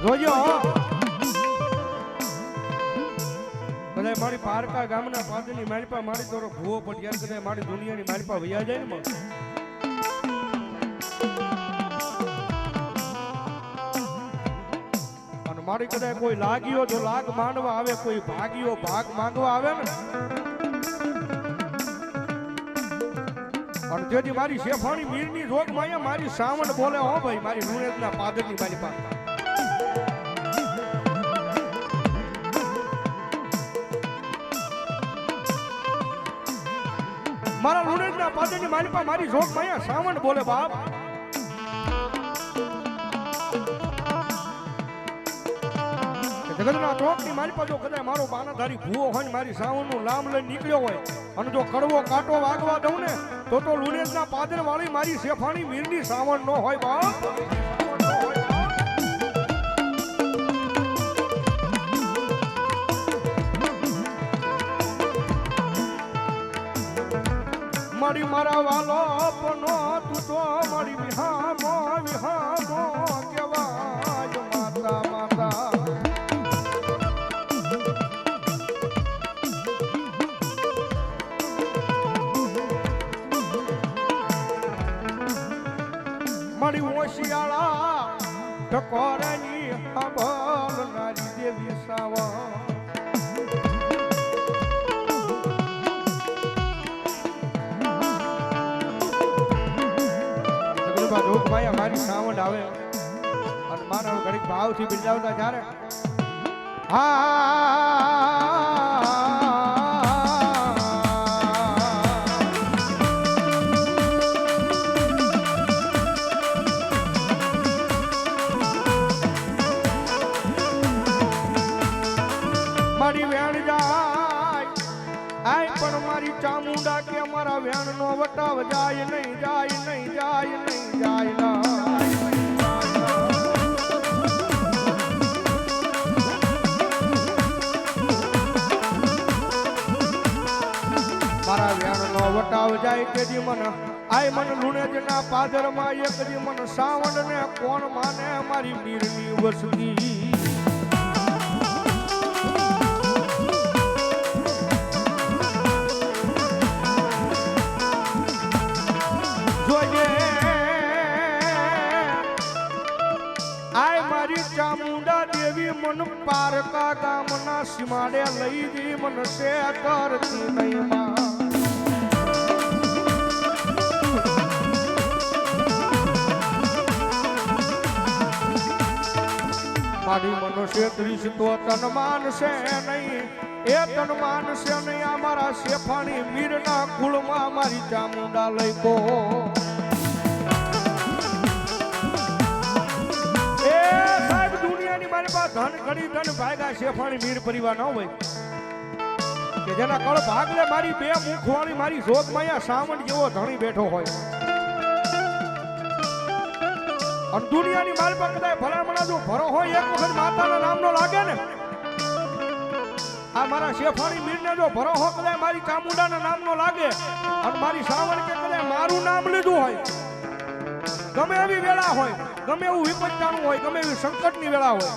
જોજો કદાચ મારી પારકા ગામના પાદરની માલિપા મારી તોરો ભૂવો પટિયાર કદાચ મારી દુનિયાની માલિપા વૈયા જાય ને અને મારી કદાચ કોઈ લાગ્યો જો લાગ માંડવા આવે, કોઈ ભાગ્યો ભાગ માંગવા આવે ને, અને તેથી મારી શેફાણી મીરની રોગ માયા મારી સાવણ બોલે હો ભાઈ મારી લુણેજના પાદરની માલિપા મારા લુણેજના પાદરની માલિપા મારી જોગ માયા સાવણ બોલે બાપ. જગતના ચોકની માલિપા જો કદાચ મારો બાનાધારી ભૂવો હોય મારી સાવણનું નામ લઈને નીકળ્યો હોય અને જો કડવો કાંટો વાગવા દઉં ને તો લુણેજના પાદર વાળી મારી શેફાણી મીરની સાવણ નો હોય બાપ. મારી મારા વાલો પનો તું તો મારી વિહામો વિહામો કેવાય માતા માતા. મારી ઓશિયાળા ઠકોરની હબલ નારી દેવી સાવા. મારી સાવણ આવે અને માનવ ઘડીક ભાવથી બિરદાવતા જ્યારે મારી વેણ જાય આય પણ મારી ચામુંડા કે અમારા વેણ નો વટાવ જાય નહીં જાય નહીં જાય નહીં જાય ના. મારા વેણ નો વટાવ જાય કે જી મન આય મન લુણેજના પાદરમાં એક જી મન સાવણ ને કોણ માને મારી મીરની વસતી. ચામુંડા દેવી મન પારકા ગામના સીમાડે લઈ દી મન સે કરતી નહીં માં. મારી મનુષ્ય ત્રીસ તો તન માનશે નહીં, એ તન માનશે નહીં આ મારા શેફાણી મીરના કુળમાં મારી ચામુંડા લઈ ગો. ધન ઘડી ધન ભાગા શેફાણી મીર પરિવાર ન હોય કે જેના કળ ભાગલે મારી બે મુખવાળી મારી જોગ માયા સાવણ જેવો ધણી બેઠો હોય. અને દુનિયાની મારી પર કદાચ ભલામણા જો ભરો હોય એક વખત માતાના નામનો લાગે ને આ મારા શેફાણી મીરને જો ભરો હો કદાચ મારી ચામુંડાના નામનો લાગે અને મારી સાવણ કે કદાચ મારું નામ લીધું હોય, ગમે એવી વેળા હોય, ગમે એવું વિપત્તાનું હોય, ગમે એવી સંકટની વેળા હોય,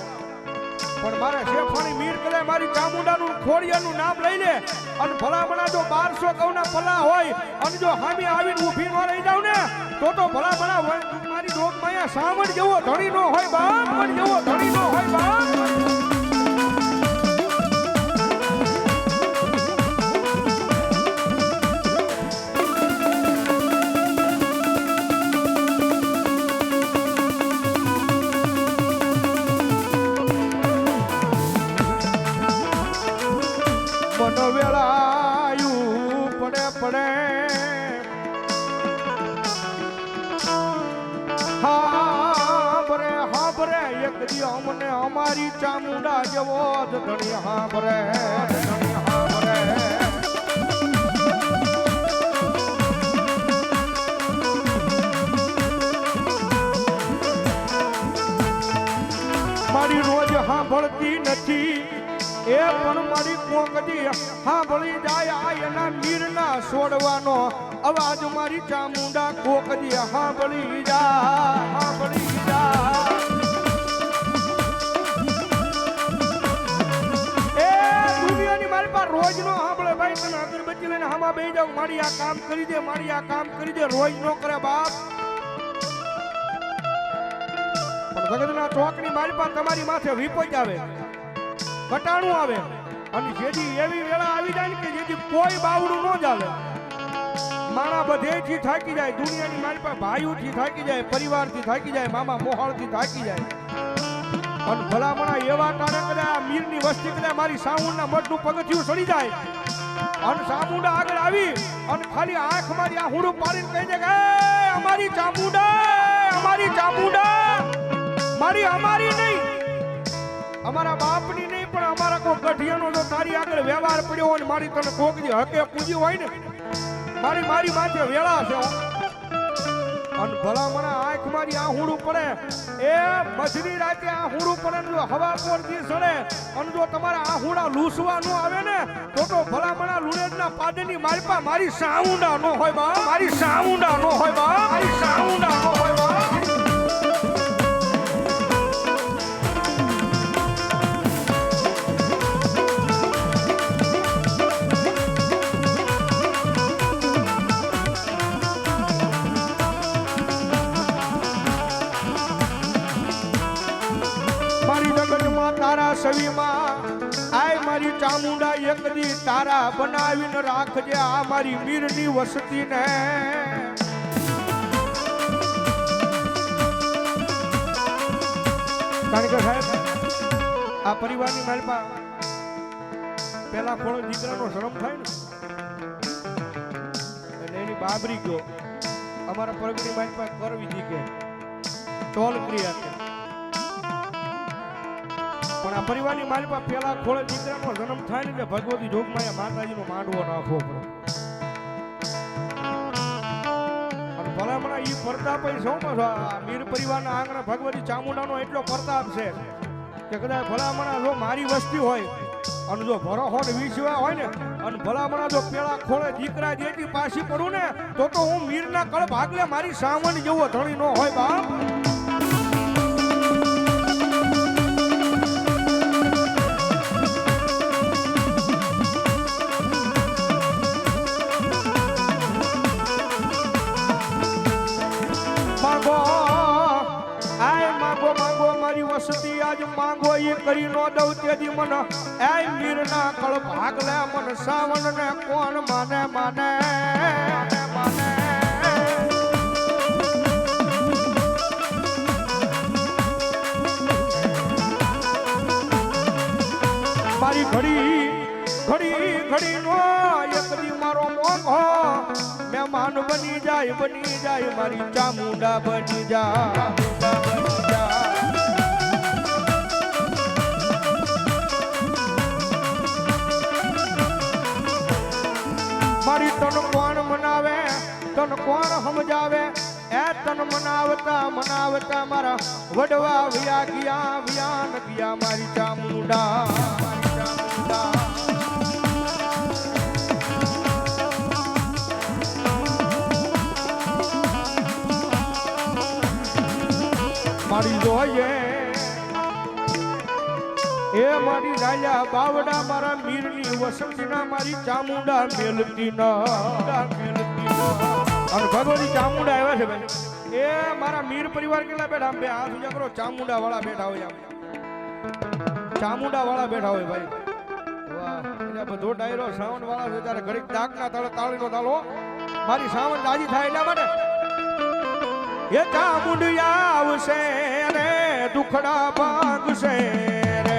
પણ મારા શેફાણી મીર કદાચ મારી ચામુંડાનું ખોડિયાનું નામ લઈ લે અને ભલામણા જો 1200 કવના પલા હોય અને જો હામી આવીને ઊભી ન રહી જાવ ને તો ભલામણા મારી જોગ માયા સાવણ જેવો ધણી નો હોય બાપ, જેવો ધણી નો હોય બાપ. વેળાયું પડે પડે હાબરે હાબરે એક દી અમને અમારી ચામુંડા જેવો જ ધણી હાબરે ધણી હાબરે. મારી રોજ સાંભળતી નથી એ પણ મારી કોકડી સાંભળી જાય આ એના મીરના છોડવાનો અવાજ મારી ચામુંડા કોકડી સાંભળી જા સાંભળી જા. વેળામાં બેસી જાવ મારી આ કામ કરી દે મારી આ કામ કરી દે રોજ નો કરે બાપ પણ જગતના ચોકની મારી પાસે તમારી માથે વિપજ આવે કટાણું આવે અને જેથી એવી વેળા આવી જાય ને કે જેથી કોઈ બાવડું ન ચાલે માણા બધેથી થાકી જાય દુનિયાની મારી પાસે ભાઈઓથી થાકી જાય પરિવારથી થાકી જાય મામા મોહાળથી થાકી જાય અને ભલામણા એવા ટાણે કદાચ મીરની વસ્તી કદાચ મારી સામુંડના મઠનું પગથિયું સડી જાય અને ચામુંડા આગળ આવી અને ખાલી આંખ મારી આ હુડું પાડીને કહી દે કે અમારી ચામુંડા મારી અમારી નહીં અમારા બાપની નહીં પણ અમારા કોઈ ગઢિયાનો જો તારી આગળ વ્યવહાર પડ્યો હોય ને મારી તને કોકની હકે પૂજી હોય ને મારી માથે વેળા છે અને ભલામણા આંખ મારી આ હુડું પડે એ મજરી રાતે આ હુડું પડે ને જો હવા પોરથી સડે અને જો તમારા આ હુડા લૂસવા નો આવે ને તો ભલામણા લુણેજના પાદની મારી પા મારી સાઉંડા નો હોય બા મારી સાઉંડા નો હોય બા મારી સાઉંડા નો હોય બા તારા સવીમાં આય મારી ચામુંડા એક દી તારા બનાવીને રાખજે આ મારી મીરની વસતીને કારણ કે સાહેબ આ પરિવારની માલપા પેલા ખોળો દીકરાનો શરમ થાય ને એટલે એની બાબરી ગયો અમારા પરગની માલપા કરવી દીકે ટોલ ક્રિયા પણ આ પરિવારની માલિકા પેલા ખોળે દીકરાનો જન્મ થાય ને એટલે ભગવતી જોગમાં માતાજીનો માંડવો નાખવો પડે અને ભલામણા ઈ પ્રતાપ સૌમાં મીર પરિવારના આંગણે ભગવતી ચામુંડાનો એટલો પ્રતાપ છે કે કદાચ ભલામણા જો મારી વસ્તી હોય અને જો ભરોહો ને વિશ્વા હોય ને અને ભલામણા જો પેલા ખોળે દીકરા જેથી પાછી પડું ને તો હું મીરના કળ ભાગલે મારી સાવણ જેવો ધણી નો હોય બાપ આજ માંગો એ કરી નો દઉં તેથી મન એ મીરના કળ ભાગલે મન સાવણ ને કોણ માને માને માને મારી ઘડી નો એક દી મારો મોંઘો મહેમાન બની જાય મારી ચામુંડા બની જાય મારી તન કોણ મનાવે તન કોણ સમજાવે એ તન મનાવતા મારા વડવા વ્યા ગયા મારી ચામુંડા મારી જોઈએ એ મારી રાજા બાવડા મારા મીરની વસંતીના મારી ચામુંડા મેલતી અને ભગવતી ચામુંડા આવ્યા છે ભાઈ એ મારા મીર પરિવાર કેટલા બેઠા બે હાથ ઊંચા કરો ચામુંડા વાળા બેઠા હોય ચામુંડા વાળા બેઠા હોય ભાઈ વાહ એટલે બધો ડાયરો સાવન વાળા છે ત્યારે ઘડીક ડાકના તળે તાળીનો તાળો મારી સાવન રાજી થાય એટલા માટે એ ચામુંડિયા આવશે રે દુખડા ભાગશે રે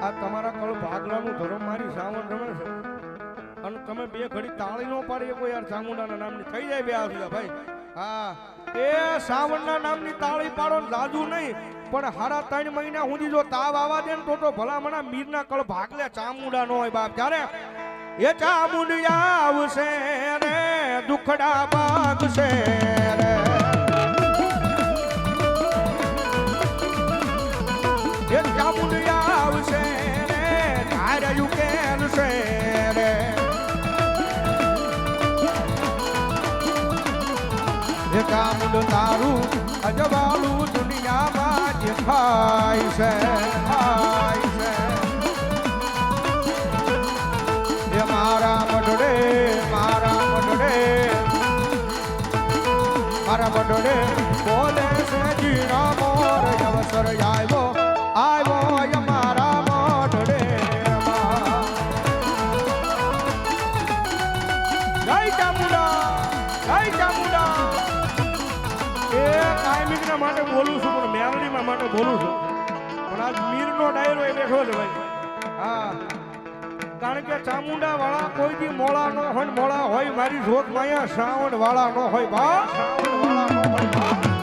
આ તમારા કળ ભાગલાનું ધર્મ મારી સાવન રમે છે અને તમે બે ઘડી તાળી નો પાડી શકો યાર ચામુંડાના નામની થઈ જાય બે આવશે ભાઈ હા એ સાવનના નામની તાળી પાડો જાજુ નહીં પણ હારા 3 મહિના સુધી જો તાવ આવા દે ને તો ભલામણા મીરના કળ ભાગલે ચામુંડા નો હોય બાપ જ્યારે એ ચામુંડિયા આવશે રે દુખડા ભાગશે રે એ ચામુંડિયા આવશે રે ધાર્યું કેલશે રે એ ચામુંડ તારું અજવાળું દુનિયામાં દેખાય છે મારા બડડે બોલે છે જીણા મોર અવસર આવ્યો આવ્યો મારા બડડે જય ચામુંડા જય ચામુંડા એ કાયમિકના માટે બોલું છું પણ મેલડીમાં માટે બોલું છું પણ આજ મીરનો ડાયરો એ બેઠો છે ભાઈ હા કારણ કે ચામુંડા વાળા કોઈ દી મોળા ન હોય મોળા હોય મારી જોત માયા શ્રાવણ વાળા ન હોય બા શ્રાવણ વાળા ન હોય બા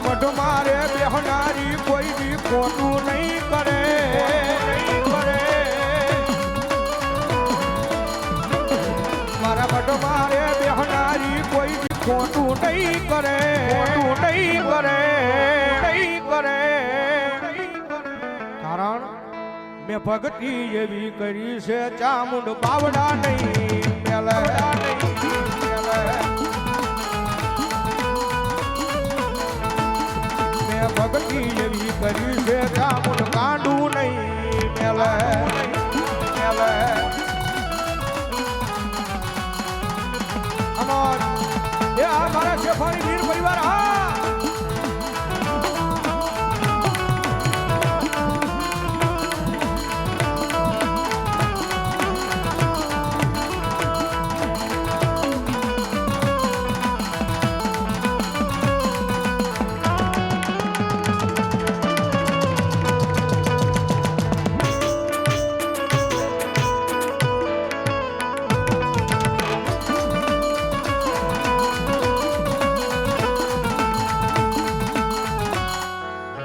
મઢ મારે બેહનારી કોઈ દી ખોટું નહીં કરે મારા મઢ મારે બેહનારી કોઈ દી ખોટું નહીં કરે કારણ મેં ભક્તિ એવી કરી છે ચામુંડ બાવડા નહીં મેલા ભક્તિ એવી કરી છે ચામુંડ કાંડું નહીં મેલે અમાર એ આ મારા શેફાણી